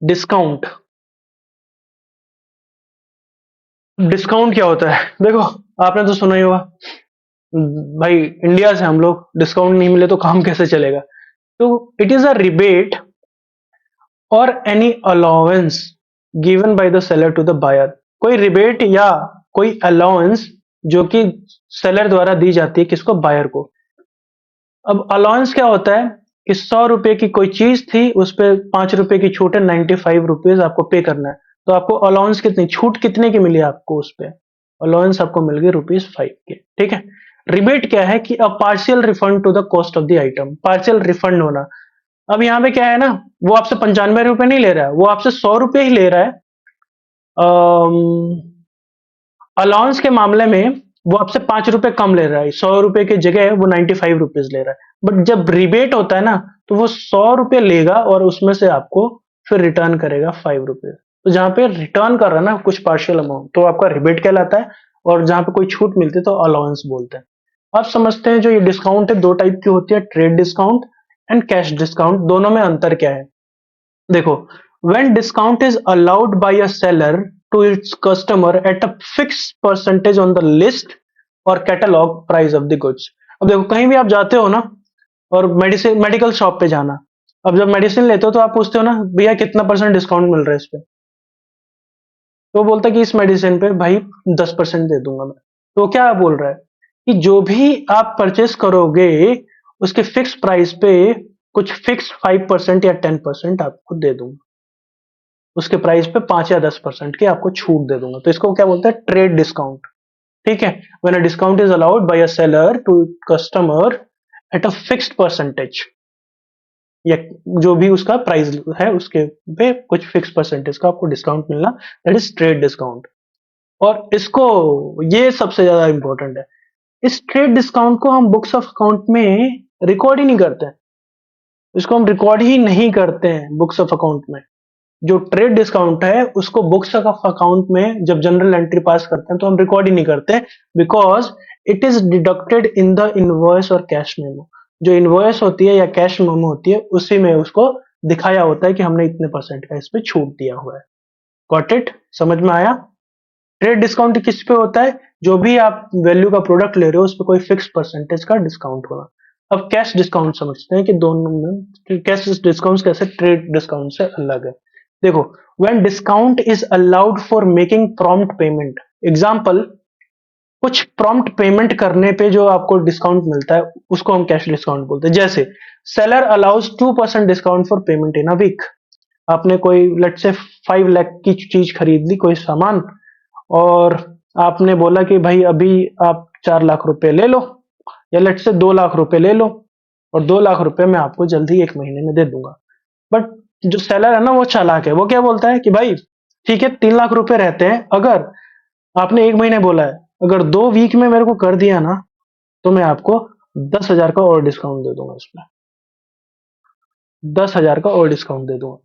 Discount. Discount क्या होता है? देखो, आपने तो सुना ही होगा, भाई इंडिया से हम लोग, डिस्काउंट नहीं मिले तो काम कैसे चलेगा? तो इट इज अ रिबेट और any allowance given by the seller to the buyer. कोई रिबेट या कोई अलाउंस जो कि सेलर द्वारा दी जाती है किसको? बायर को। अब अलाउंस क्या होता है कि 100 रुपए की कोई चीज थी, उस पर 5 रुपए की छूट है, 95 रुपीज आपको पे करना है। तो आपको अलाउंस कितनी, छूट कितने की मिली आपको उस पर? अलाउंस आपको मिल गई ₹5 के। ठीक है। रिबेट क्या है कि a partial refund to the cost of the item, partial refund होना। अब यहाँ पे क्या है ना, वो आपसे 95 रुपए नहीं ले रहा है, वो आपसे 100 रुपए ही ले रहा है। अलाउंस के मामले में वो आपसे 5 रुपए कम ले रहा है, 100 रुपए की जगह वो 95 रुपीज ले रहा है। बट जब रिबेट होता है ना, तो वो 100 रुपए लेगा और उसमें से आपको फिर रिटर्न करेगा 5 रुपए। तो जहां पे रिटर्न कर रहा है ना कुछ पार्शियल अमाउंट, तो आपका रिबेट कहलाता है। और जहां पे कोई छूट मिलती है तो अलाउंस बोलते हैं। अब समझते हैं जो ये डिस्काउंट है, दो टाइप की होती है, trade discount and cash discount. दोनों में अंतर क्या है? देखो, when discount is allowed by a seller to its customer at a fixed percentage on the list और catalogue price of the goods. अब देखो, कहीं भी आप जाते हो ना, और मेडिसिन, मेडिकल शॉप पे जाना, अब जब मेडिसिन लेते हो तो आप पूछते हो ना, भैया कितना परसेंट डिस्काउंट मिल रहा है इस पे? तो वो बोलता है कि इस मेडिसिन पे भाई 10% दे दूंगा मैं। तो क्या बोल रहा है कि जो भी आप परचेस करोगे उसके फिक्स प्राइस पे कुछ फिक्स 5% या 10% आपको दे दूंगा, उसके प्राइस पे 5 या 10% की आपको छूट दे दूंगा। तो इसको क्या बोलते हैं? Trade discount. ठीक है। When a discount is allowed by a seller to customer at a fixed percentage, या जो भी उसका प्राइस है उसके पे कुछ फिक्स परसेंटेज का आपको डिस्काउंट मिलना, दैट इज ट्रेड डिस्काउंट। और इसको, ये सबसे ज्यादा इंपॉर्टेंट है, इस ट्रेड डिस्काउंट को हम बुक्स ऑफ अकाउंट में रिकॉर्ड ही नहीं करते हैं। इसको हम रिकॉर्ड ही नहीं करते हैं बुक्स ऑफ अकाउंट में। जो ट्रेड डिस्काउंट है उसको बुक्स ऑफ अकाउंट में जब जनरल एंट्री पास करते हैं तो हम रिकॉर्ड ही नहीं करते, because it is deducted in the invoice और कैश मेमो। जो इनवॉइस होती है या कैश मेमो होती है, उसी में उसको दिखाया होता है कि हमने इतने परसेंट का इस पे छूट दिया हुआ है। Got it? समझ में आया? ट्रेड डिस्काउंट किस पे होता है? जो भी आप वैल्यू का प्रोडक्ट ले रहे हो उस पर कोई फिक्स परसेंटेज का डिस्काउंट होना। अब कैश डिस्काउंट समझते हैं कि दोनों में कैश डिस्काउंट कैसे ट्रेड डिस्काउंट से अलग है। देखो, when discount is allowed for making prompt payment, example, कुछ प्रॉम्प्ट पेमेंट करने पे जो आपको डिस्काउंट मिलता है उसको हम कैश डिस्काउंट बोलते हैं। जैसे seller allows 2% discount for payment in a week. आपने कोई लेट्स से 5 लाख की चीज खरीद ली, कोई सामान, और आपने बोला कि भाई अभी आप 4 लाख रुपए ले लो, या लेट से 2 लाख रुपए ले लो, और 2 लाख रुपए मैं आपको जल्दी 1 महीने में दे दूंगा। बट जो सेलर है ना वो चालाक है, वो क्या बोलता है कि भाई ठीक है, 3 लाख रुपए रहते हैं, अगर आपने 1 महीने बोला है, अगर 2 वीक में मेरे को कर दिया ना, तो मैं आपको 10,000 का और डिस्काउंट दे दूंगा, इसमें 10,000 का और डिस्काउंट दे दूंगा।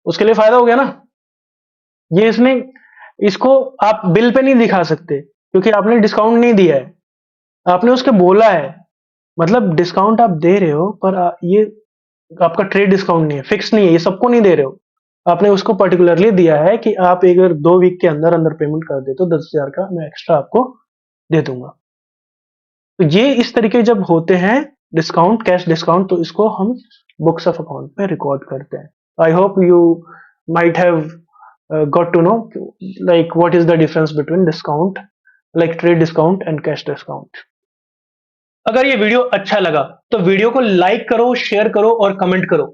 उसके लिए फायदा हो गया ना। ये इसने, इसको आप बिल पे नहीं दिखा सकते क्योंकि आपने डिस्काउंट नहीं दिया है, आपने उसके बोला है। मतलब डिस्काउंट आप दे रहे हो पर ये आपका ट्रेड डिस्काउंट नहीं है, फिक्स नहीं है, ये सबको नहीं दे रहे हो। आपने उसको पर्टिकुलरली दिया है कि आप अगर 2 वीक के अंदर अंदर पेमेंट कर दे तो 10,000 का मैं एक्स्ट्रा आपको दे दूंगा। तो ये इस तरीके जब होते हैं डिस्काउंट, कैश डिस्काउंट, तो इसको हम बुक्स ऑफ अकाउंट में रिकॉर्ड करते हैं। I hope you might have got to know like what is the difference between discount, like trade discount and cash discount। अगर ये वीडियो अच्छा लगा तो वीडियो को लाइक करो, शेयर करो और कमेंट करो।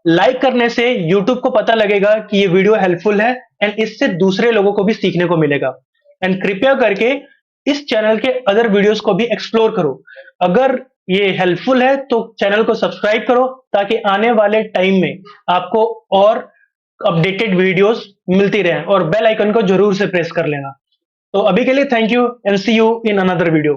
लाइक करने से यूट्यूब को पता लगेगा कि ये वीडियो हेल्पफुल है, एंड इससे दूसरे लोगों को भी सीखने को मिलेगा। एंड कृपया करके इस चैनल के अदर वीडियोस को भी एक्सप्लोर करो। अगर ये हेल्पफुल है तो चैनल को सब्सक्राइब करो, ताकि आने वाले टाइम में आपको और अपडेटेड वीडियोस मिलती रहे, और बेल आइकन को जरूर से प्रेस कर लेना। तो अभी के लिए thank you and see you in another video.